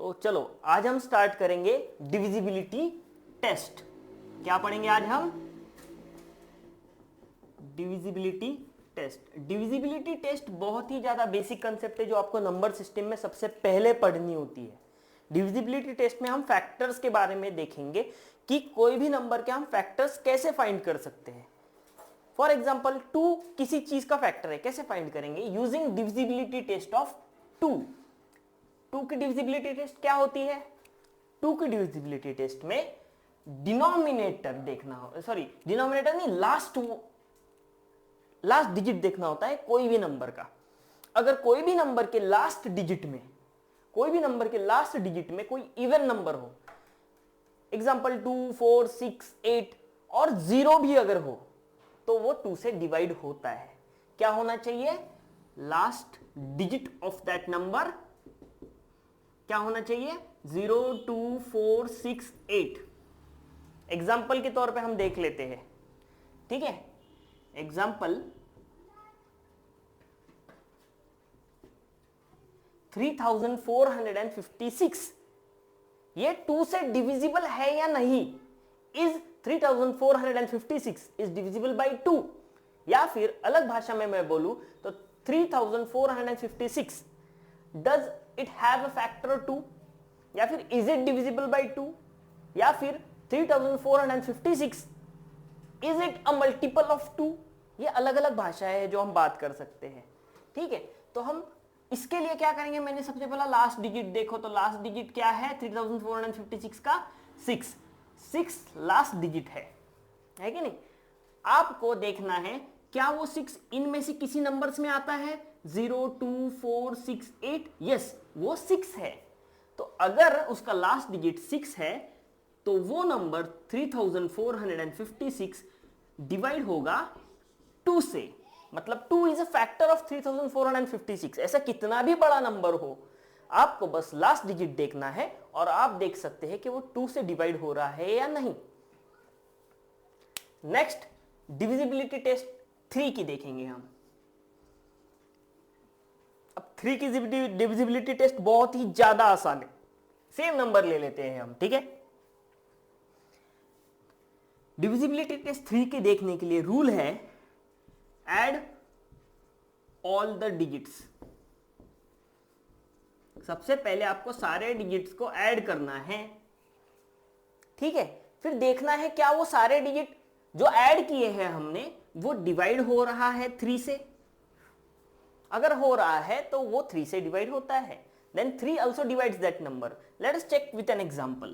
तो चलो आज हम स्टार्ट करेंगे डिविजिबिलिटी टेस्ट। क्या पढ़ेंगे आज हम? Divisibility test. डिविजिबिलिटी टेस्ट बहुत ही ज्यादा बेसिक कंसेप्ट है जो आपको नंबर सिस्टम में सबसे पहले पढ़नी होती है। डिविजिबिलिटी टेस्ट में हम फैक्टर्स के बारे में देखेंगे कि कोई भी नंबर के हम फैक्टर्स कैसे फाइंड कर सकते हैं। फॉर एग्जाम्पल 2 किसी चीज का फैक्टर है, कैसे फाइंड करेंगे? Using divisibility test of 2। 2 की डिविजिबिलिटी टेस्ट क्या होती है? 2 की डिविजिबिलिटी टेस्ट में डिनोमिनेटर देखना हो, सॉरी डिनोमिनेटर नहीं, लास्ट डिजिट देखना होता है कोई भी नंबर का। अगर कोई भी नंबर के लास्ट डिजिट में कोई इवन नंबर हो, एग्जाम्पल 2, 4, 6, 8 और 0 भी अगर हो तो वो 2 से डिवाइड होता है। क्या होना चाहिए? Last digit of that number क्या होना चाहिए? 0, 2, 4, 6, 8। एग्जाम्पल के तौर पे हम देख लेते हैं, ठीक है? एग्जाम्पल 3456, ये 2 से डिविजिबल है या नहीं? Is 3456 is divisible by 2? या फिर अलग भाषा में मैं बोलूं तो 3456 does it have a factor 2? या फिर इज इट डिविजिबल बाई 2? या फिर 3456 is it a multiple of 2? ये अलग अलग भाषाएं है जो हम बात कर सकते हैं, ठीक है? तो हम इसके लिए क्या करेंगे? मैंने सबसे पहला लास्ट डिजिट देखो, तो लास्ट डिजिट क्या है 3456 का? 6 लास्ट डिजिट है कि नहीं? आपको देखना है क्या वो 6 इनमें से किसी नंबर्स में आता है? 0, 2, 4, 6, 8, यस वो 6 है। तो अगर उसका लास्ट डिजिट 6 है तो वो नंबर 3456 डिवाइड होगा 2 से, मतलब 2 इज अ फैक्टर ऑफ 3456। ऐसा कितना भी बड़ा नंबर हो, आपको बस लास्ट डिजिट देखना है और आप देख सकते हैं कि वो 2 से डिवाइड हो रहा है या नहीं। नेक्स्ट डिविजिबिलिटी टेस्ट 3 की देखेंगे हम। अब 3 की डिविजिबिलिटी टेस्ट बहुत ही ज्यादा आसान है। सेम नंबर ले लेते हैं हम, ठीक है? डिविजिबिलिटी टेस्ट 3 के देखने के लिए रूल है एड ऑल द डिजिट्स। सबसे पहले आपको सारे डिजिट्स को ऐड करना है, ठीक है? फिर देखना है क्या वो सारे डिजिट जो ऐड किए हैं हमने वो डिवाइड हो रहा है 3 से। अगर हो रहा है तो वो 3 से डिवाइड होता है। Then 3 also divides that number. Let us check with an example.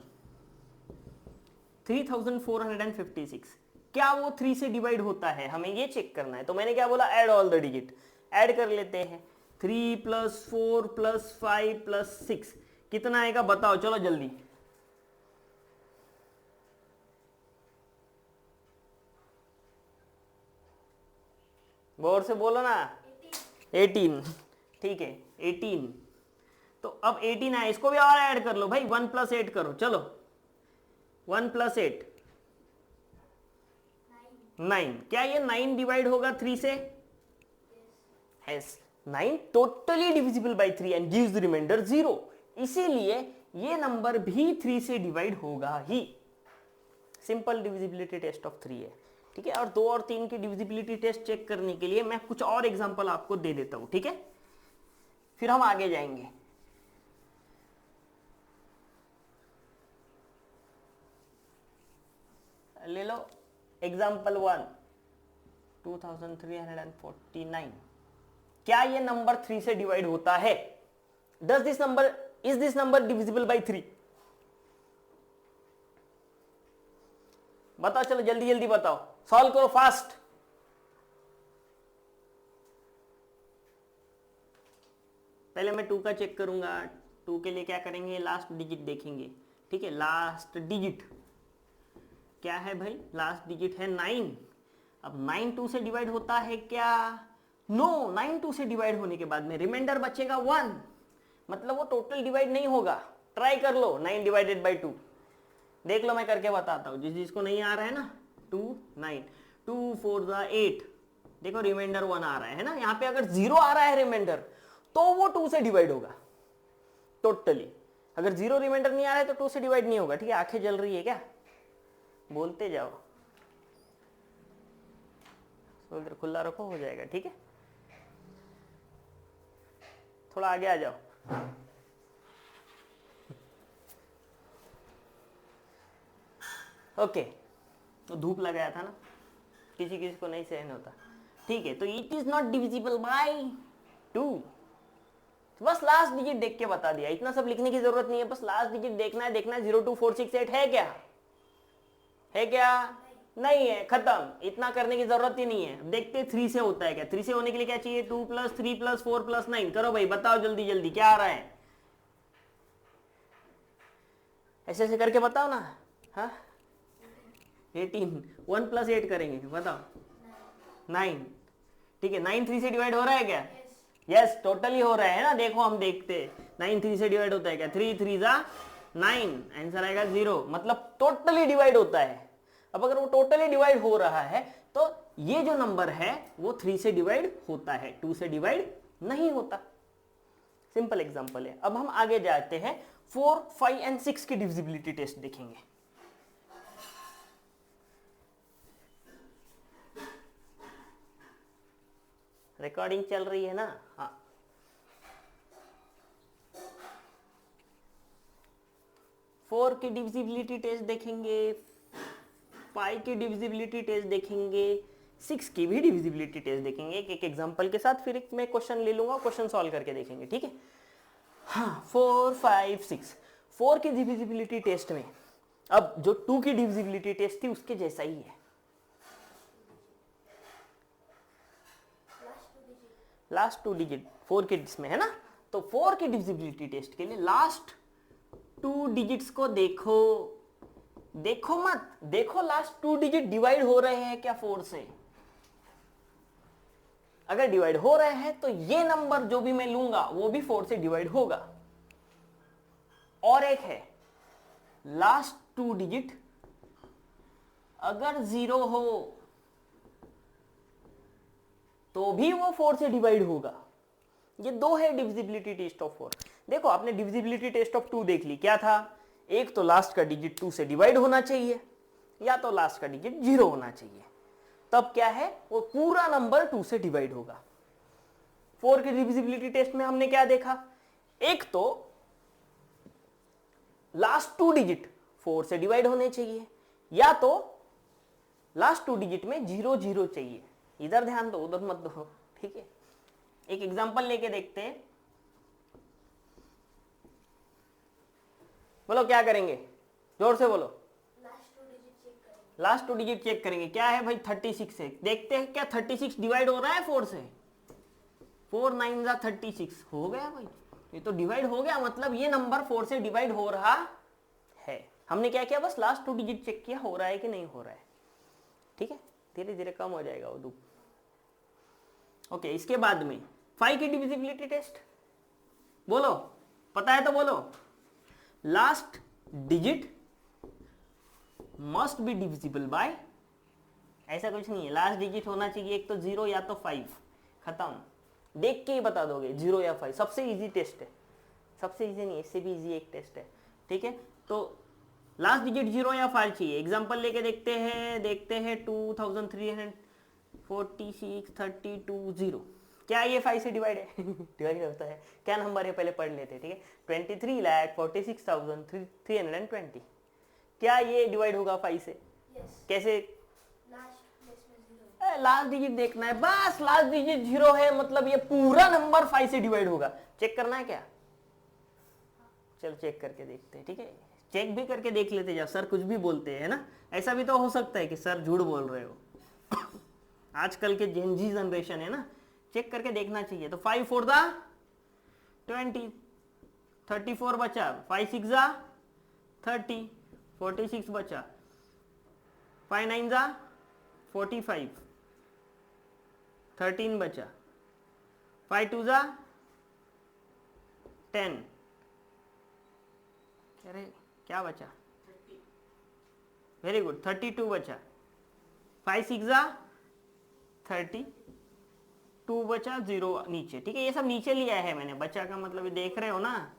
3456 क्या वो 3 से डिवाइड होता है? हमें ये चेक करना है। तो मैंने क्या बोला? Add all the digit. Add कर लेते हैं। 3 + 4 + 5 + 6 कितना आएगा बताओ, चलो जल्दी। गौर से बोलो ना। 18, ठीक है 18। तो अब 18 आए, इसको भी और ऐड कर लो भाई, 1 + 8 करो, चलो 1 + 8 9। क्या ये 9 डिवाइड होगा 3 से? Yes, 9 totally divisible by 3 and gives the remainder 0। इसीलिए ये नंबर भी 3 से डिवाइड होगा ही। सिंपल डिविजिबिलिटी टेस्ट ऑफ 3 है, ठीक है? और 2 और 3 की डिविजिबिलिटी टेस्ट चेक करने के लिए मैं कुछ और एग्जांपल आपको दे देता हूं, ठीक है? फिर हम आगे जाएंगे। ले लो एग्जाम्पल 1, 2349। क्या ये नंबर 3 से डिवाइड होता है? Is this number divisible by 3? बताओ, चलो जल्दी जल्दी बताओ, सॉल्व करो फास्ट। पहले मैं 2 का चेक करूंगा। 2 के लिए क्या करेंगे? लास्ट डिजिट देखेंगे, ठीक है? लास्ट डिजिट क्या है भाई? लास्ट डिजिट है 9। अब 9 2 से डिवाइड होता है क्या? नो, 9 2 से डिवाइड होने के बाद में रिमाइंडर बचेगा 1, मतलब वो टोटल डिवाइड नहीं होगा। ट्राई कर लो 9 डिवाइडेड बाई 2, देख लो, मैं करके बताता हूं जिसको नहीं आ रहा है ना। 2 9 2 4 8, देखो रिमाइंडर 1 आ रहा है ना। यहां पे अगर 0 आ रहा है रिमाइंडर तो वो 2 से डिवाइड होगा टोटली। अगर 0 रिमाइंडर नहीं आ रहा है तो 2 से डिवाइड नहीं होगा, ठीक है। आंखें जल रही है क्या? बोलते जाओ, शोल्डर खुला रखो, हो जाएगा, ठीक है। थोड़ा आगे आ जाओ। ओके, तो धूप लगाया था ना, किसी किसी को नहीं सहन होता, ठीक है। तो it is not divisible by 2। बस लास्ट डिजिट देख के बता दिया, इतना सब लिखने की जरूरत नहीं है, बस लास्ट डिजिट देखना है। 0 2 4 6 8 है क्या? है क्या? नहीं है, खत्म। इतना करने की जरूरत ही नहीं है। देखते 3 से होता है क्या? 3 से होने के लिए क्या चाहिए? 2 + 3 + 4 + 9। करो भाई, बताओ जल्दी जल्दी क्या आ रहा है, ऐसे ऐसे करके बताओ ना। हाँ 18, 1 + 8 करेंगे, बताओ 9, ठीक है। 9 3 से डिवाइड हो रहा है क्या? यस, टोटली हो रहा है ना। देखो हम देखते 9 3 से डिवाइड होता है क्या? 3 3 जा 9, आंसर आएगा 0, मतलब टोटली डिवाइड होता है। अब अगर वो टोटली डिवाइड हो रहा है तो ये जो नंबर है वो 3 से डिवाइड होता है, 2 से डिवाइड नहीं होता। सिंपल एग्जांपल है। अब हम आगे जाते हैं, 4 5 एंड 6 की डिविजिबिलिटी टेस्ट देखेंगे। रिकॉर्डिंग चल रही है ना? हाँ, फोर की डिविजिबिलिटी टेस्ट देखेंगे, 5 की डिविजिबिलिटी टेस्ट देखेंगे, 6 की भी डिविजिबिलिटी टेस्ट देखेंगे एक एग्जांपल के साथ। फिर एक मैं क्वेश्चन ले लूंगा, क्वेश्चन सॉल्व करके देखेंगे, ठीक है। हाँ 4 5 6, 4 की डिविजिबिलिटी टेस्ट में अब जो 2 की डिविजिबिलिटी टेस्ट थी उसके जैसा ही है, लास्ट 2 डिजिट 4 के इसमें है ना। तो 4 की डिविजिबिलिटी टेस्ट के लिए लास्ट 2 डिजिट्स को देखो, देखो मत देखो, लास्ट 2 डिजिट डिवाइड हो रहे हैं क्या 4 से? अगर डिवाइड हो रहे हैं तो ये नंबर जो भी मैं लूंगा वो भी 4 से डिवाइड होगा। और एक है लास्ट 2 डिजिट अगर 0 हो तो भी वो 4 से डिवाइड होगा। ये 2 है डिविजिबिलिटी टेस्ट ऑफ 4। देखो आपने डिविजिबिलिटी टेस्ट ऑफ 2 देख ली, क्या था? एक तो लास्ट का डिजिट 2 से डिवाइड होना चाहिए या तो लास्ट का डिजिट 0 होना चाहिए, तब क्या है वो पूरा नंबर 2 से डिवाइड होगा। 4 की डिविजिबिलिटी टेस्ट में हमने क्या देखा? एक तो लास्ट 2 डिजिट 4 से डिवाइड होने चाहिए या तो लास्ट 2 डिजिट में 0 0 चाहिए। इधर ध्यान दो, उधर मत दो, ठीक है। एक एग्जांपल लेके देखते हैं, बोलो क्या करेंगे, जोर से बोलो। लास्ट 2 डिजिट चेक करेंगे। क्या है भाई? 36 है, देखते हैं क्या 36 डिवाइड हो रहा है 4 से? 4 9 जा 36 हो गया भाई, ये तो डिवाइड हो गया, मतलब ये नंबर 4 से डिवाइड हो रहा है। हमने क्या किया? बस लास्ट 2 डिजिट चेक किया हो रहा है कि नहीं हो रहा है, ठीक है। धीरे धीरे कम हो जाएगा वो दुख। ओके, इसके बाद में 5 की डिविजिबिलिटी टेस्ट, बोलो पता है तो बोलो। Last digit must be divisible by, ऐसा कुछ नहीं है, लास्ट डिजिट होना चाहिए एक तो 0 या तो 5, खत्म। देख के ही बता दोगे 0 या 5। सबसे इजी टेस्ट है, सबसे इजी नहीं, इससे भी इजी एक टेस्ट है, ठीक है। तो लास्ट डिजिट 0 या 5 चाहिए। एग्जांपल लेके देखते हैं 2346 32 0। क्या ये 5 से डिवाइड है? डिवाइड होता है। क्या नंबर है पहले पढ़ लेते हैं, ठीक है। 23,46,320। क्या ये डिवाइड होगा 5 से? कैसे? लास्ट डिजिट देखना है, बस लास्ट डिजिट 0 है मतलब ये पूरा नंबर 5 से डिवाइड होगा। चेक करना है क्या? चलो चेक करके देखते हैं, ठीक है। चेक भी करके देख लेते जब सर कुछ भी बोलते हैं ना। ऐसा भी तो हो सकता है कि सर झूठ बोल रहे हो। आजकल के जेनजी जनरेशन है ना, चेक करके देखना चाहिए। तो 5 4 दा 20, 34 बचा, 5 6 जा 30, 46 बचा, 5 9 जा 45, 13 बचा, 5 2 जा 10। अरे क्या बचा? वेरी गुड, 32 बचा, 5 6 जा 32 बचा, 0 नीचे, ठीक है। ये सब नीचे लिया है मैंने, बचा का मतलब ये देख रहे हो ना।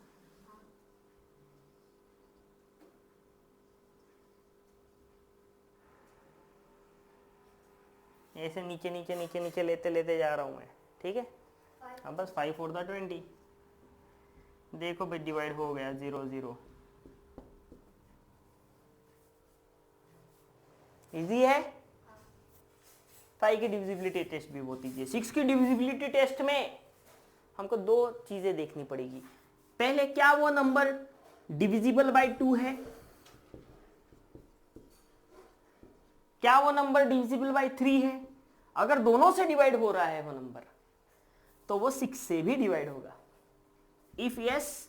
ऐसे नीचे नीचे नीचे नीचे लेते लेते जा रहा हूँ मैं, ठीक है। अब बस 5 4 20, देखो भाई डिवाइड हो गया 0 0। इजी है। 5 की डिविजिबिलिटी टेस्ट भी बहुत इजी है। 6 की डिविजिबिलिटी टेस्ट में हमको दो चीजें देखनी पड़ेगी। पहले, क्या वो नंबर डिविजिबल बाय 2 है? क्या वो नंबर डिविजिबल बाय 3 है? अगर दोनों से डिवाइड हो रहा है वो नंबर, तो वो 6 से भी डिवाइड होगा। If yes,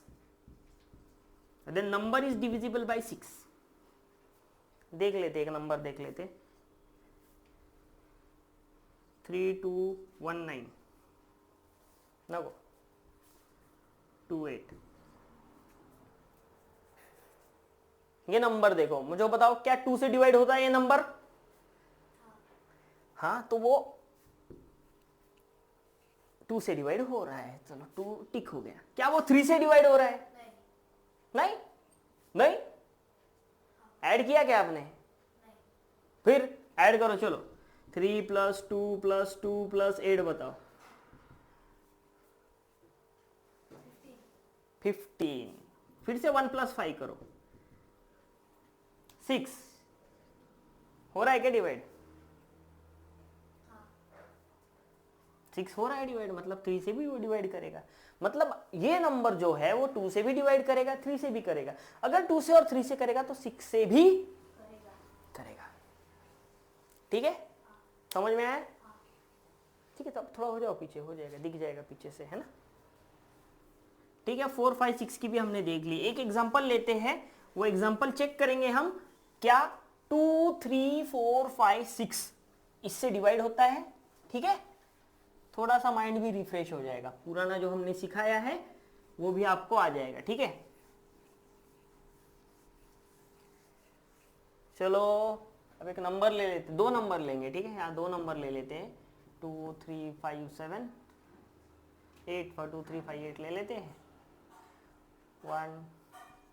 then number is divisible by 6। देख लेते, एक नंबर देख लेते, 3219 ना वो 28। ये नंबर देखो, मुझे बताओ क्या 2 से डिवाइड होता है ये नंबर? हाँ, तो वो 2 से डिवाइड हो रहा है, चलो 2 टिक हो गया। क्या वो 3 से डिवाइड हो रहा है? नहीं नहीं, ऐड किया क्या आपने? फिर ऐड करो, चलो 3 + 2 + 2 + 8 बताओ। 15। फिर से 1 + 5 करो, 6 हो रहा है क्या डिवाइड? 6 हो रहा है डिवाइड, मतलब 3 से भी वो डिवाइड करेगा। मतलब ये नंबर जो है वो 2 से भी डिवाइड करेगा, 3 से भी करेगा। अगर 2 से और 3 से करेगा तो 6 से भी करेगा। ठीक है, समझ में आया? ठीक है, तब थोड़ा हो जाओ पीछे, हो जाएगा, दिख जाएगा पीछे से, है ना। ठीक है, 4 5 6 की भी हमने देख ली। एक एग्जांपल लेते हैं, वो एग्जांपल चेक करेंगे हम। क्या 2 3 4 5 6 इससे डिवाइड होता है? ठीक है, थोड़ा सा माइंड भी रिफ्रेश हो जाएगा, पुराना जो हमने सिखाया है वो भी आपको आ जाएगा। ठीक है, चलो अब एक नंबर ले लेते, दो नंबर लेंगे। ठीक है, यहाँ दो नंबर ले लेते हैं, 2 3 5 7 8 4 2 3 5 8 ले लेते हैं। 1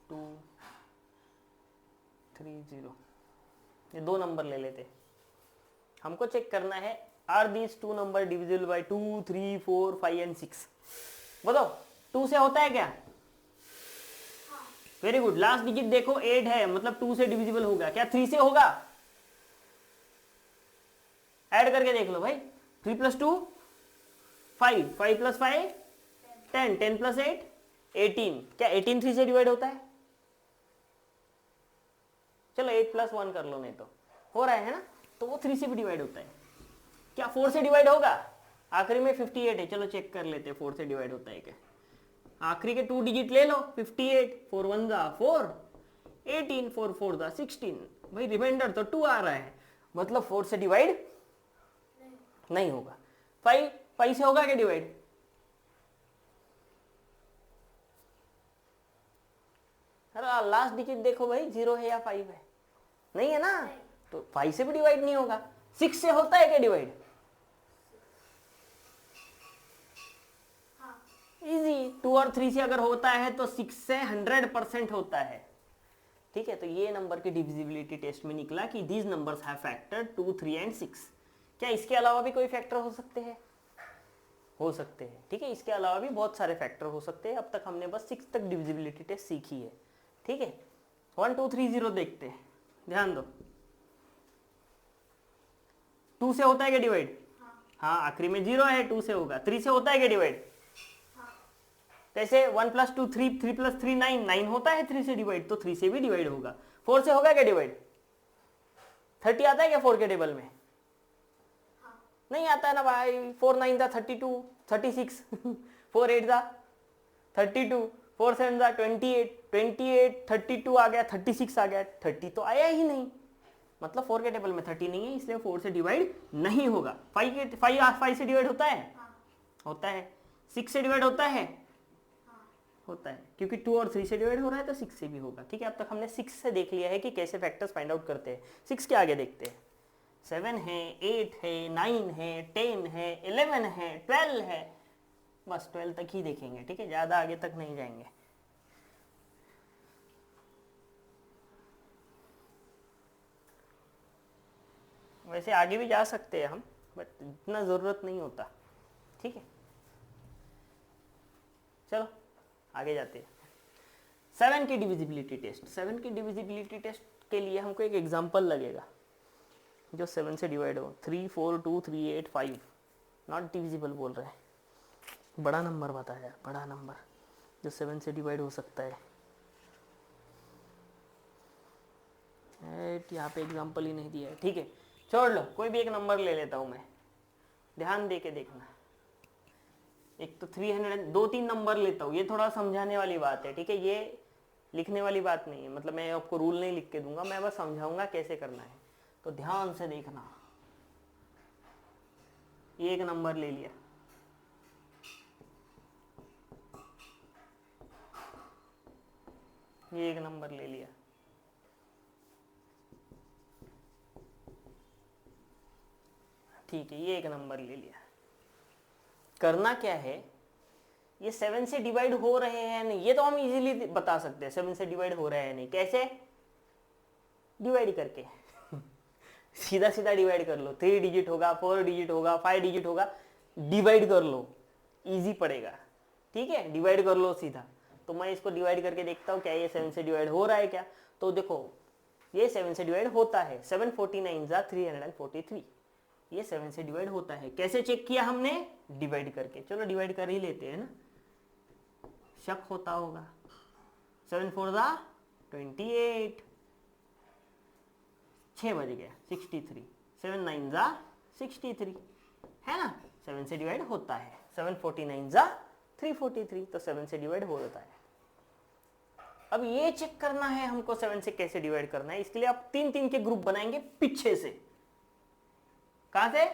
2 3 0, ये दो नंबर ले लेते हैं। हमको चेक करना है, are these two number divisible by 2 3 4 5 and 6? बताओ, 2 से होता है क्या? वेरी गुड, लास्ट डिजिट देखो 8 है, मतलब 2 से डिविजिबल होगा। क्या 3 से होगा? ऐड करके देख लो भाई, 3 + 2 5, 5 + 5 10, 10 + 8 18। क्या 18 3 से डिवाइड होता है? चलो 8 + 1 कर लो, नहीं तो हो रहा है ना, तो वो 3 से भी डिवाइड होता है। क्या 4 से डिवाइड होगा? आखिरी में 58 है, चलो चेक कर लेते हैं 4 से डिवाइड होता है क्या। आखिरी के 2 डिजिट ले लो, 58, 4 1 4 18, 4 4 16। भाई रिमाइंडर तो 2 आ रहा है, मतलब 4 से डिवाइड नहीं होगा। 5 से होगा क्या डिवाइड? अरे लास्ट डिजिट देखो भाई, 0 है या 5 है? नहीं है ना, तो 5 से भी डिवाइड नहीं होगा। 6 से होता है क्या डिवाइड? इजी, 2 और 3 से अगर होता है तो 6 से 100% होता है। ठीक है, तो ये नंबर की डिविजिबिलिटी टेस्ट में निकला कि these numbers have factor 2 3 and 6। क्या इसके अलावा भी कोई फैक्टर हो सकते हैं? हो सकते हैं। ठीक है, इसके अलावा भी बहुत सारे फैक्टर हो सकते हैं। अब तक हमने बस 6 तक डिविजिबिलिटी टेस्ट सीखी है। ठीक है, 1 2 3 0 देखते हैं, ध्यान दो। 2 से होता है क्या डिवाइड? हाँ, आखिरी में 0 है, 2 से होगा। 3 से होता है क्या डिवाइड? कैसे? 1 + 2 3, 3 + 3 9, 9 होता है 3 से डिवाइड, तो 3 से भी डिवाइड होगा। 4 से होगा क्या डिवाइड? 30 आता है क्या 4 के टेबल में? नहीं आता है ना भाई। 4 9 32 36 4 8 32 4 7 28 28 32 आ गया, 36 आ गया, 30 तो आया ही नहीं, मतलब 4 के टेबल में 30 नहीं है, इसलिए 4 से डिवाइड नहीं होगा। 5 से डिवाइड होता है? होता है। 6 से डिवाइड होता है? होता है, क्योंकि 2 और 3 से डिवाइड हो रहा है तो 6 से भी होगा। ठीक है, अब तक हमने 6 से देख लिया है कि कैसे फैक्टर्स फाइंड आउट करते हैं। 6 के आगे देखते हैं। 7 है, 8 है, 9 है, 10 है, 11 है, 12 है। बस 12 तक ही देखेंगे। ठीक है, ज़्यादा आगे तक नहीं जाएंगे। वैसे आगे भी जा सकते हैं हम, बट इतना जरूरत नहीं होता, ठीक है। चलो आगे जाते हैं। 7 की डिविजिबिलिटी टेस्ट। 7 की डिविजिबिलिटी टेस्ट के लिए हमको एक एग्जांपल लगेगा जो 7 से डिवाइड हो। 3, 4, 2, 3, 8, 5 नॉट डिविजिबल बोल रहे हैं, बड़ा नंबर बताया, बड़ा नंबर जो 7 से डिवाइड हो सकता है। यहाँ पे एग्जांपल ही नहीं दिया है, ठीक है छोड़ लो, कोई भी एक नंबर ले लेता हूं मैं, ध्यान दे के देखना। एक तो 300, 2-3 नंबर लेता हूँ, ये थोड़ा समझाने वाली बात है, ठीक है, ये लिखने वाली बात नहीं है, मतलब मैं आपको रूल नहीं लिख के दूंगा, मैं बस समझाऊंगा कैसे करना है, तो ध्यान से देखना। ये एक नंबर ले लिया, ये एक नंबर ले लिया, ठीक है, ये एक नंबर ले लिया। करना क्या है, ये 7 से डिवाइड हो रहे हैं नहीं, ये तो हम इजीली बता सकते हैं 7 से डिवाइड हो रहे हैं नहीं। कैसे? डिवाइड करके सीधा सीधा डिवाइड कर लो, 3 डिजिट होगा, 4 डिजिट होगा, 5 डिजिट होगा, डिवाइड कर लो, इजी पड़ेगा, ठीक है, डिवाइड कर लो सीधा। तो मैं इसको डिवाइड करके देखता हूँ क्या ये 7 से डिवाइड हो रहा है क्या, तो देखो ये 7 से डिवाइड होता है, 749 जा 343, ये 7 से डिवाइड होता है। कैसे चेक किया हमने? डिवाइड करके। चलो डिवाइड कर ही लेते हैं ना, शक होता होगा। 7 4 जा 28, 6 बज गया 63, 7 9 जा 63, है ना, 7 से डिवाइड होता है। 749 जा 343, तो 7 से डिवाइड हो जाता है। अब ये चेक करना है हमको 7 से कैसे डिवाइड करना है, इसके लिए आप 3-3 के ग्रुप बनाएंगे पीछे से। कहां से?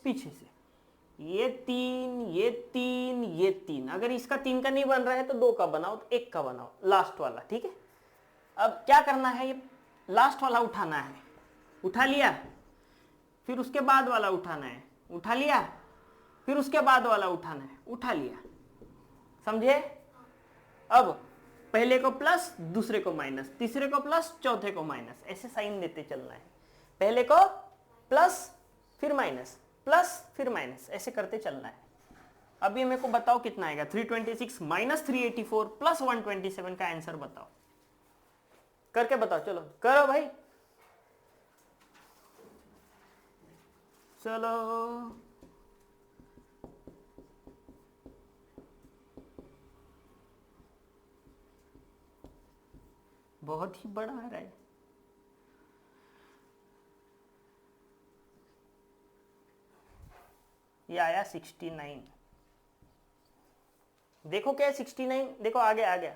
पीछे से। ये 3, ये 3, ये 3, अगर इसका 3 का नहीं बन रहा है तो 2 का बनाओ, तो 1 का बनाओ, लास्ट वाला, ठीक है। अब क्या करना है, ये लास्ट वाला उठाना है, उठा लिया, फिर उसके बाद वाला उठाना है, उठा लिया, फिर उसके बाद वाला उठाना है, उठा लिया, समझे? अब पहले को प्लस, दूसरे को माइनस, तीसरे को प्लस, चौथे को माइनस, ऐसे साइन देते चलना है। पहले को प्लस फिर माइनस, प्लस फिर माइनस, ऐसे करते चलना है। अब ये मेरे को बताओ कितना आएगा, 326 माइनस 384 प्लस 127 का आंसर बताओ, करके बताओ, चलो करो भाई, चलो बहुत ही बड़ा आ रहा है। ये आया 69, देखो क्या है 69, देखो आ गया, आ गया,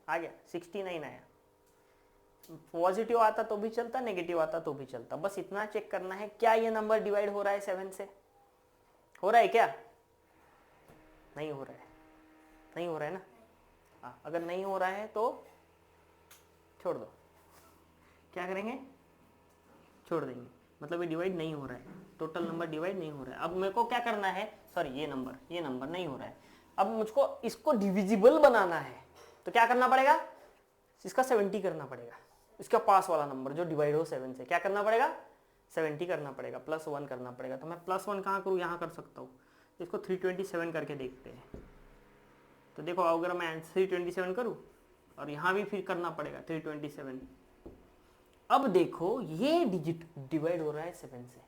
आ गया 69 आया। पॉजिटिव आता तो भी चलता, नेगेटिव आता तो भी चलता, बस इतना चेक करना है क्या ये नंबर डिवाइड हो रहा है 7 से, हो रहा है क्या? नहीं हो रहा है, नहीं हो रहा है ना। हाँ, अगर नहीं हो रहा है तो छोड़ दो, क्या करेंगे? छोड़ देंगे, मतलब ये डिवाइड नहीं हो रहा है, टोटल नंबर डिवाइड नहीं हो रहा है। अब मेरे को क्या करना है, सॉरी ये नंबर नहीं हो रहा है, अब मुझको इसको डिविजिबल बनाना है, तो क्या करना पड़ेगा? इसका 70 करना पड़ेगा, इसका पास वाला नंबर जो डिवाइड हो 7 से, क्या करना पड़ेगा? 70 करना पड़ेगा, +1 करना पड़ेगा। तो मैं +1 कहाँ करूँ? यहाँ कर सकता हूँ, इसको 327 करके देखते हैं। तो देखो अगर मैं 327 करूँ और यहाँ भी फिर करना पड़ेगा 327, अब देखो ये डिजिट डिवाइड हो रहा है 7 से,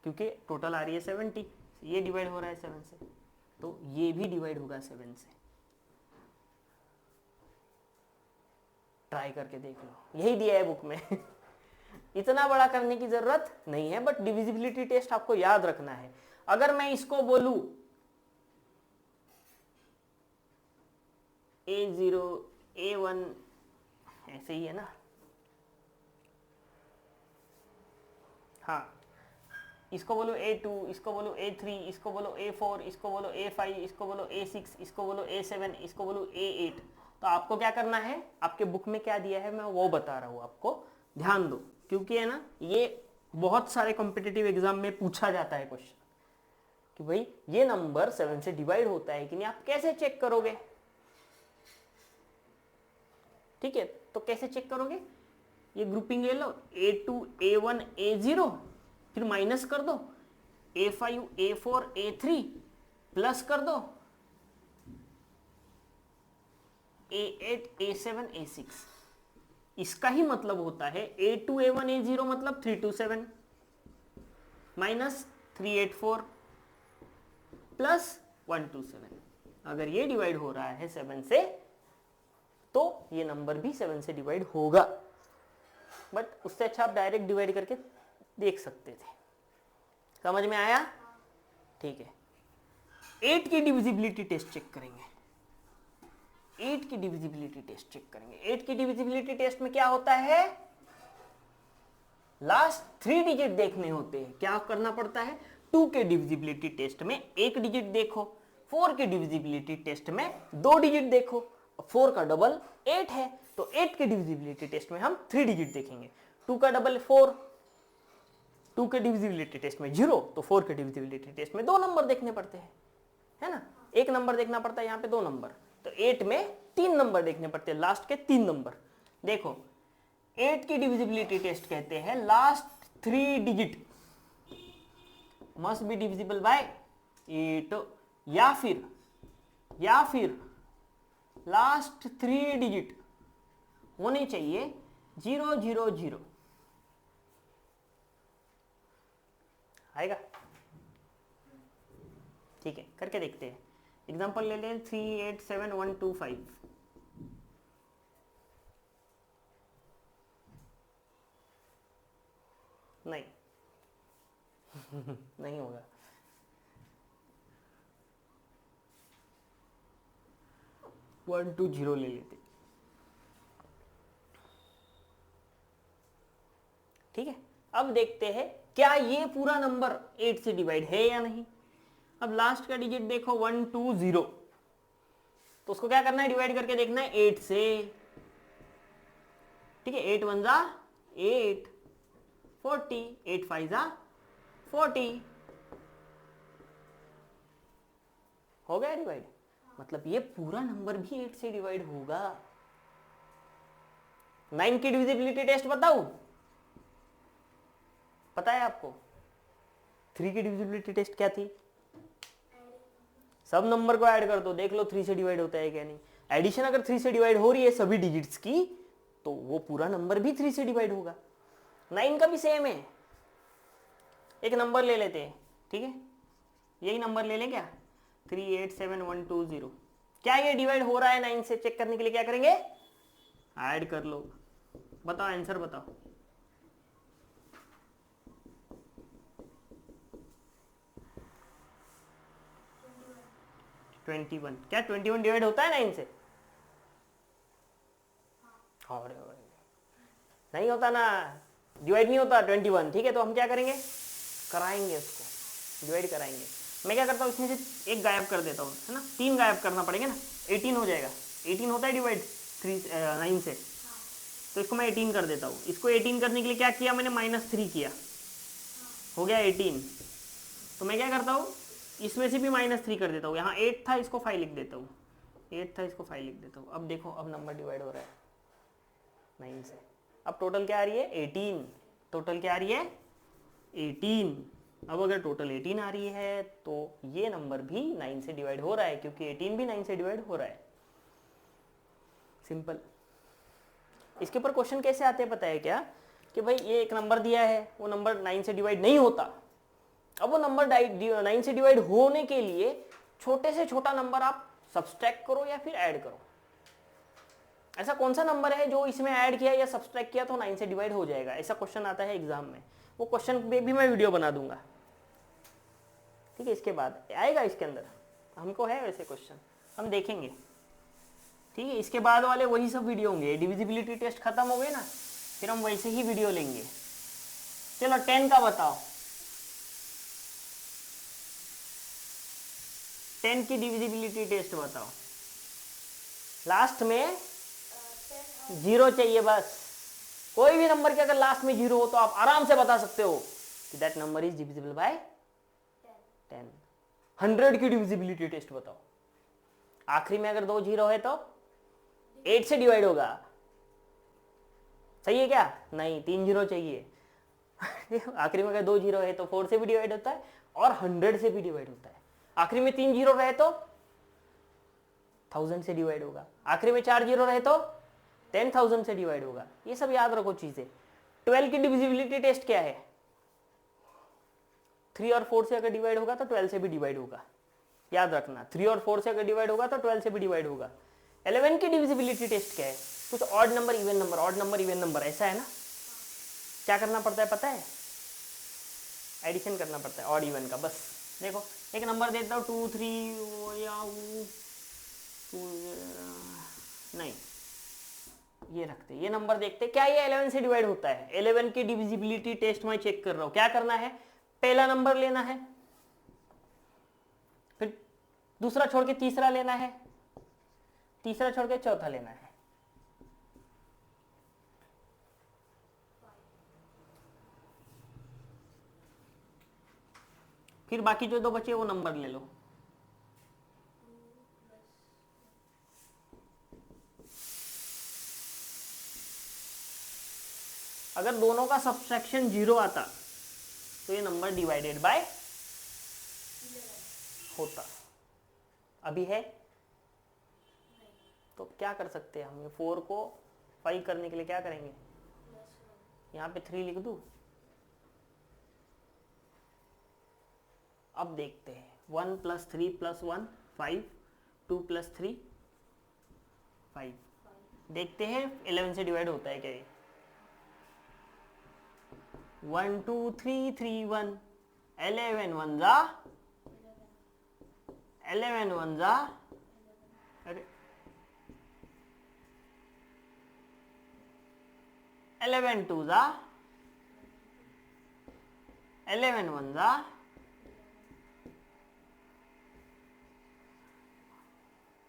क्योंकि टोटल आ रही है 70, ये डिवाइड हो रहा है 7 से, तो ये भी डिवाइड होगा 7 से। ट्राई करके देख लो, यही दिया है बुक में इतना बड़ा करने की जरूरत नहीं है, बट डिविजिबिलिटी टेस्ट आपको याद रखना है। अगर मैं इसको बोलूं A0 A1, ऐसे ही है ना, हाँ, इसको बोलो A2, इसको बोलो A3, इसको बोलो A4, इसको बोलो A5, इसको बोलो A6, इसको बोलो A7, इसको बोलो A8, तो आपको क्या करना है, आपके बुक में क्या दिया है मैं वो बता रहा हूं आपको, ध्यान दो, क्योंकि है ना ये बहुत सारे कॉम्पिटिटिव एग्जाम में पूछा जाता है क्वेश्चन कि भाई ये नंबर 7 से डिवाइड होता है कि नहीं, आप कैसे चेक करोगे? ठीक है, तो कैसे चेक करोगे? ये ग्रुपिंग ले लो, A2 A1 A0, फिर माइनस कर दो, A5 A4 A3 प्लस कर दो A8 A7 A6। इसका ही मतलब होता है A2 A1 A0 मतलब 327 माइनस 384 प्लस 127। अगर ये डिवाइड हो रहा है 7 से तो ये नंबर भी 7 से डिवाइड होगा, बट उससे अच्छा आप डायरेक्ट डिवाइड करके देख सकते थे। समझ में आया? ठीक है, 8 की डिविजिबिलिटी टेस्ट चेक करेंगे। 8 की डिविजिबिलिटी टेस्ट चेक करेंगे। 8 की डिविजिबिलिटी टेस्ट में क्या होता है, लास्ट 3 डिजिट देखने होते हैं। क्या करना पड़ता है, 2 के डिविजिबिलिटी टेस्ट में 1 डिजिट देखो, 4 के डिविजिबिलिटी टेस्ट में 2 डिजिट देखो। 4 का डबल 8 है, तो 8 के डिविजिबिलिटी टेस्ट में हम 3 डिजिट देखेंगे। 2 का डबल 4, 2 के डिविजिबिलिटी टेस्ट में 0, तो 4 के डिविजिबिलिटी टेस्ट में 2 नंबर देखने पड़ते हैं, है ना। 1 नंबर देखना पड़ता है, यहाँ पे 2 नंबर, तो 8 में 3 नंबर देखने पड़ते हैं, लास्ट के 3 नंबर। देखो 8 की डिविजिबिलिटी टेस्ट कहते हैं last 3 digit must be divisible by 8, या फिर लास्ट 3 डिजिट होने चाहिए 0 0 0। आएगा? ठीक है, करके देखते हैं। एग्जांपल ले लें 387125। नहीं नहीं होगा। वन टू जीरो ले लेते। ठीक है, अब देखते हैं क्या ये पूरा नंबर 8 से डिवाइड है या नहीं। अब लास्ट का डिजिट देखो 1 2 0, तो उसको क्या करना है, डिवाइड करके देखना है 8 से। ठीक है, 8 1 जा 8, 40, 8 5 जा 40, हो गया डिवाइड। मतलब ये पूरा नंबर भी 8 से डिवाइड होगा। 9 की डिविजिबिलिटी टेस्ट बताऊं? पता है आपको 3 की डिविजिबिलिटी टेस्ट क्या थी? सब नंबर को ऐड कर दो, देख लो 3 से डिवाइड होता है क्या नहीं। एडिशन अगर 3 से डिवाइड हो रही है सभी डिजिट्स की, तो वो पूरा नंबर भी 3 से डिवाइड होगा। 9 का भी सेम है। एक नंबर ले लेते हैं, ठीक है, यही नंबर ले लें क्या, 387120। क्या ये डिवाइड हो रहा है 9 से? चेक करने के लिए क्या करेंगे, ऐड कर लो। बताओ आंसर बताओ। क्या 21 डिवाइड होता है 9 से? और नहीं होता ना, डिवाइड नहीं होता 21। ठीक है, तो हम क्या करेंगे, कराएंगे उसको, डिवाइड कराएंगे। मैं क्या करता हूँ, इसमें से एक गायब कर देता हूँ, है ना, 3 गायब करना पड़ेगा ना, 18 हो जाएगा। 18 होता है डिवाइड 9 से, तो इसको मैं 18 कर देता हूँ। इसको 18 करने के लिए क्या किया मैंने, -3 किया, हो गया 18। तो मैं क्या करता हूँ, इसमें से भी -3 कर देता हूँ। यहाँ 8 था, इसको 5 लिख देता हूँ, 8 था, इसको 5 लिख देता हूँ। अब देखो, अब नंबर डिवाइड हो रहा है 9 से। अब टोटल क्या आ रही है, 18। टोटल क्या आ रही है, 18। अब अगर टोटल 18 आ रही है तो ये नंबर भी 9 से डिवाइड हो रहा है, क्योंकि 18 भी 9 से डिवाइड हो रहा है। सिंपल। इसके ऊपर क्वेश्चन कैसे आते हैं पता है क्या, कि भाई ये एक नंबर दिया है, वो नंबर 9 से डिवाइड नहीं होता। अब वो नंबर 9 से डिवाइड होने के लिए छोटे से छोटा नंबर आप सब्सट्रैक्ट करो या फिर ऐड करो। ऐसा कौन सा नंबर है जो इसमें ऐड किया या सब्सट्रैक्ट किया तो 9 से डिवाइड हो जाएगा? ऐसा क्वेश्चन आता है एग्जाम में, वो क्वेश्चन पे भी मैं वीडियो बना दूंगा। ठीक है, इसके बाद आएगा, इसके अंदर हमको है वैसे क्वेश्चन, हम देखेंगे। ठीक है, इसके बाद वाले वही सब वीडियो होंगे। डिविजिबिलिटी टेस्ट खत्म हो गए ना, फिर हम वैसे ही वीडियो लेंगे। चलो 10 का बताओ, 10 की डिविजिबिलिटी टेस्ट बताओ। लास्ट में 0 चाहिए बस। कोई भी नंबर के अगर लास्ट में 0 हो तो आप आराम से बता सकते हो कि that number is divisible bye 10। 100 की डिविजिबिलिटी टेस्ट बताओ। आखिरी में अगर 2 0 है तो 8 से डिवाइड होगा। सही है क्या? नहीं, 3 0 चाहिए। आखिरी में अगर 2 0 है तो 4 से भी डिवाइड होता है, और 100 से भी डिवाइड होता है। आखिरी में 3 जीरो रहे तो 1000 से डिवाइड होगा, आखिरी में 4 जीरो रहे तो 10,000 से डिवाइड होगा। ये सब याद रखो चीजें। 12 की डिविजिबिलिटी टेस्ट क्या है? 3 और 4 से अगर डिवाइड होगा तो 12 से भी डिवाइड होगा, याद रखना। 3 और 4 से अगर डिवाइड होगा तो 12 से भी डिवाइड होगा। 11 की डिविजिबिलिटी टेस्ट क्या है? कुछ odd number even number, odd number even number, ऐसा है ना? क्या करना पड़ता है पता है? एडिशन करना पड़ता है ऑड इवन का। बस देखो एक नंबर देता हूँ 2 3 या 2 नहीं, ये रखते, ये नंबर देखते क्या ये 11 से डिवाइड होता है। 11 की डिविजिबिलिटी टेस्ट मैं चेक कर रहा हूं। क्या करना है? पहला नंबर लेना है, फिर दूसरा छोड़ के तीसरा लेना है, तीसरा छोड़ के चौथा लेना है। फिर बाकी जो दो बचे वो नंबर ले लो। अगर दोनों का सब्सट्रैक्शन 0 आता तो ये नंबर डिवाइडेड बाय होता। अभी है तो क्या कर सकते हैं हम? ये 4 को 5 करने के लिए क्या करेंगे? यहाँ पे 3 लिख दूं। अब देखते हैं 1 + 3 + 1 5, 2 + 3 5। देखते हैं 11 से डिवाइड होता है क्या ये? 1 2 3 3 1 11 1 जा 11 1 जा, अरे 11 2 जा 11 1 जा,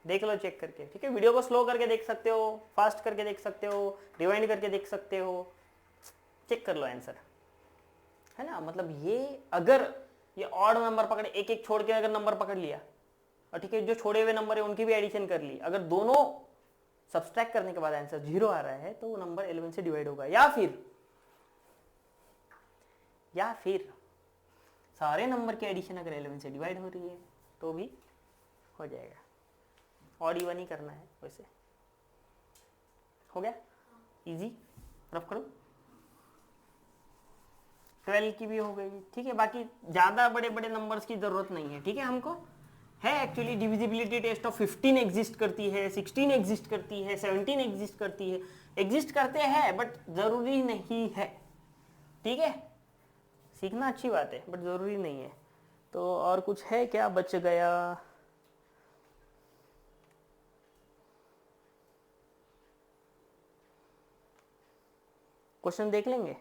देख लो चेक करके, ठीक है। वीडियो को स्लो करके देख सकते हो, फास्ट करके देख सकते हो, रिवाइंड करके देख सकते हो, चेक कर लो आंसर, है ना। मतलब ये अगर ये ऑड नंबर पकड़े, एक एक छोड़ के अगर नंबर पकड़ लिया और ठीक है, जो छोड़े हुए नंबर है उनकी भी एडिशन कर ली, अगर दोनों सब्सट्रैक्ट करने के बाद आंसर 0 आ रहा है तो वो नंबर 11 से डिवाइड होगा। या फिर सारे नंबर की एडिशन अगर 11 से डिवाइड हो रही है तो भी हो जाएगा। ऑड इवन ही करना है वैसे। हो गया इजी, रफ करो। 12 की भी हो गई, ठीक है। बाकी ज्यादा बड़े बड़े नंबर्स की जरूरत नहीं है, ठीक है। हमको है actually divisibility test of 15 exist करती है, 16 एग्जिस्ट करती है, 17 एग्जिस्ट करती है, एग्जिस्ट करते हैं बट जरूरी नहीं है, ठीक है। सीखना अच्छी बात है बट जरूरी नहीं है। तो और कुछ है क्या बच गया? क्वेश्चन देख लेंगे,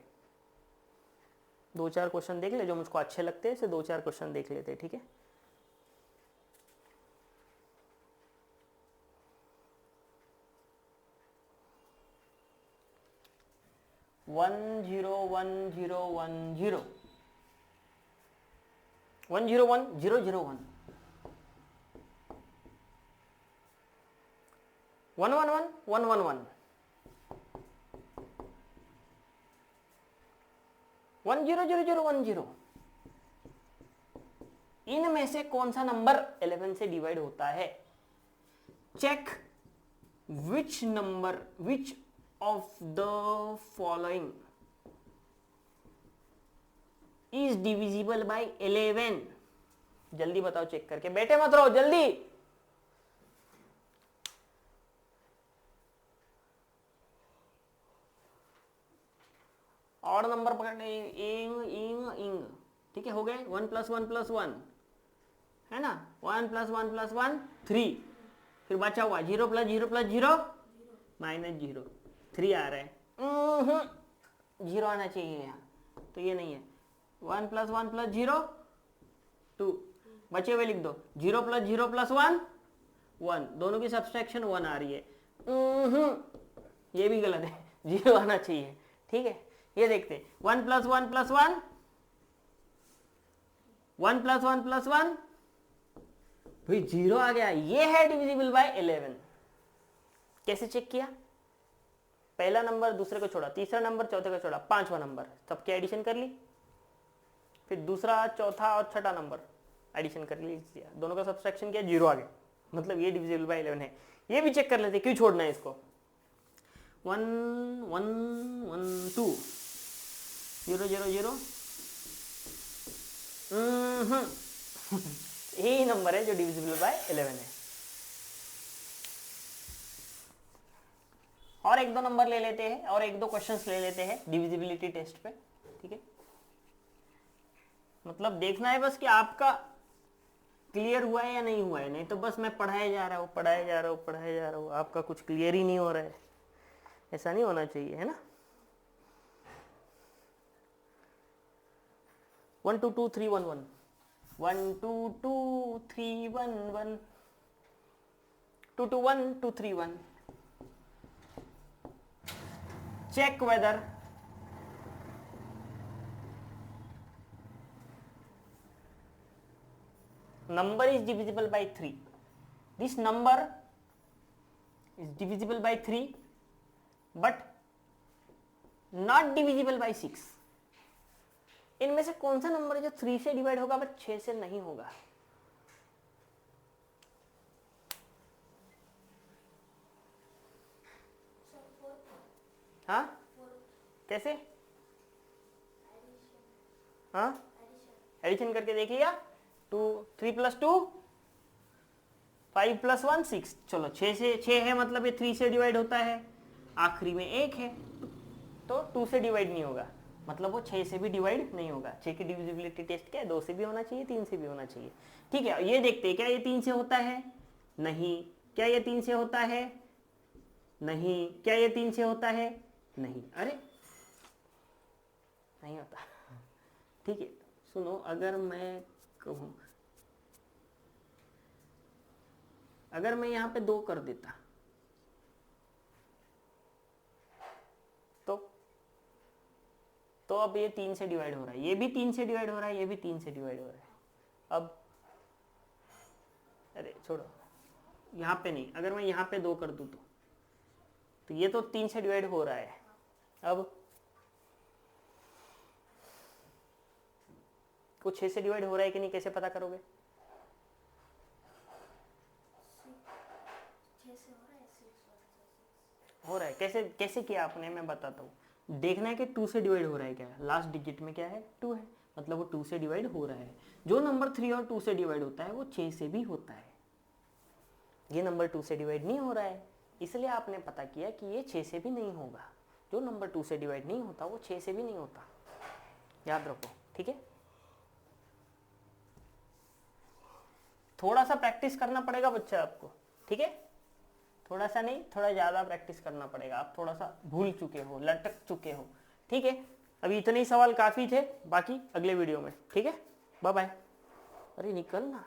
2-4 क्वेश्चन देख ले जो मुझको अच्छे लगते हैं, से 2-4 क्वेश्चन देख लेते हैं, ठीक है। One zero one zero one zero 101 001 111 111 100010, इनमें से कौन सा नंबर 11 से डिवाइड होता है? Check which number, which of the following is divisible by 11। जल्दी बताओ चेक करके, बैठे मत रहो, जल्दी। ऑड नंबर पकड़ने, इंग इंग इंग, ठीक है। हो गए 1 + 1 + 1 है ना, 1 + 1 + 1 3, फिर बचा हुआ 0 + 0 + 0 -0, 3 आ रहा है, 0 आना चाहिए यहाँ, तो ये नहीं है। 1 + 1 + 0 2, बचे हुए लिख दो 0 + 0 + 1 1, दोनों की सब्सट्रैक्शन 1 आ रही है, ये भी गलत है, 0 आना चाहिए, ठीक है। ये देखते 1 + 1 + 1 1 + 1 + 1, भाई 0 आ गया, ये है डिविजिबल बाय 11। कैसे चेक किया? पहला नंबर दूसरे को छोड़ा, तीसरा नंबर चौथे को छोड़ा, 5वां नंबर सबकी एडिशन कर ली, फिर दूसरा, चौथा और छठा नंबर एडिशन कर लीजिए, दोनों का सब्सट्रैक्शन किया, 0 आ गया, मतलब ये डिविजिबल बाय 11 है। ये भी चेक कर लेते, क्यों छोड़ना है इसको। 1 1 1 2 0 0 0 यही नंबर है जो डिविजिबल बाय 11 है। और एक दो नंबर ले लेते हैं, और एक दो क्वेश्चंस ले लेते हैं डिविजिबिलिटी टेस्ट पे, ठीक है। मतलब देखना है बस कि आपका क्लियर हुआ है या नहीं हुआ है, नहीं तो बस मैं पढ़ाया जा रहा हूँ पढ़ाया जा रहा हूँ पढ़ाया जा रहा हूँ, आपका कुछ क्लियर ही नहीं हो रहा है, ऐसा नहीं होना चाहिए, है ना। 1 2 2 3 1 1 1 2 2 3 1 1 2 2 1 2 3 1 check whether number is divisible by 3. This number is divisible by 3 but not divisible by 6. इनमें से कौन सा नंबर है जो 3 से डिवाइड होगा बट 6 से नहीं होगा। हाँ कैसे, हाँ एडिशन करके देख लिया, 3 + 2 5 + 1 6, चलो 6 से 6 है मतलब ये 3 से डिवाइड होता है, आखिरी में 1 है तो 2 से डिवाइड नहीं होगा, मतलब वो 6 से भी डिवाइड नहीं होगा। 6 की डिविजिबिलिटी टेस्ट क्या है, 2 से भी होना चाहिए 3 से भी होना चाहिए, ठीक है। ये देखते हैं क्या ये 3 से होता है, नहीं। क्या ये 3 से होता है, नहीं। क्या ये 3 से होता है, नहीं। अरे नहीं होता, ठीक है। सुनो, अगर मैं कहूं, अगर मैं यहां पे 2 कर देता तो अब ये 3 से डिवाइड हो रहा है, ये भी 3 से डिवाइड हो रहा है, ये भी 3 से डिवाइड हो रहा है। अब अरे छोड़ो, यहां पे नहीं, अगर मैं यहां पे 2 कर दूं तो ये तो 3 से डिवाइड हो रहा है। अब कुछ 6 से डिवाइड हो रहा है कि नहीं, कैसे पता करोगे? हो रहा है, कैसे कैसे किया आपने, मैं बताता हूँ। देखना है कि 2 से डिवाइड हो रहा है क्या, लास्ट डिजिट में क्या है 2 है, मतलब वो 2 से डिवाइड हो रहा है। जो नंबर 3 और 2 से डिवाइड होता है वो 6 से भी होता है, ये नंबर 2 से डिवाइड नहीं हो रहा है, इसलिए आपने पता किया कि ये 6 से भी नहीं होगा। जो नंबर 2 से डिवाइड नहीं होता वो 6 से भी नहीं होता, याद रखो, ठीक है। थोड़ा सा प्रैक्टिस करना पड़ेगा बच्चा आपको, ठीक है। थोड़ा सा नहीं, थोड़ा ज्यादा प्रैक्टिस करना पड़ेगा, आप थोड़ा सा भूल चुके हो, लटक चुके हो, ठीक है। अभी इतने ही सवाल काफी थे, बाकी अगले वीडियो में, ठीक है। Bye bye. अरे निकल ना।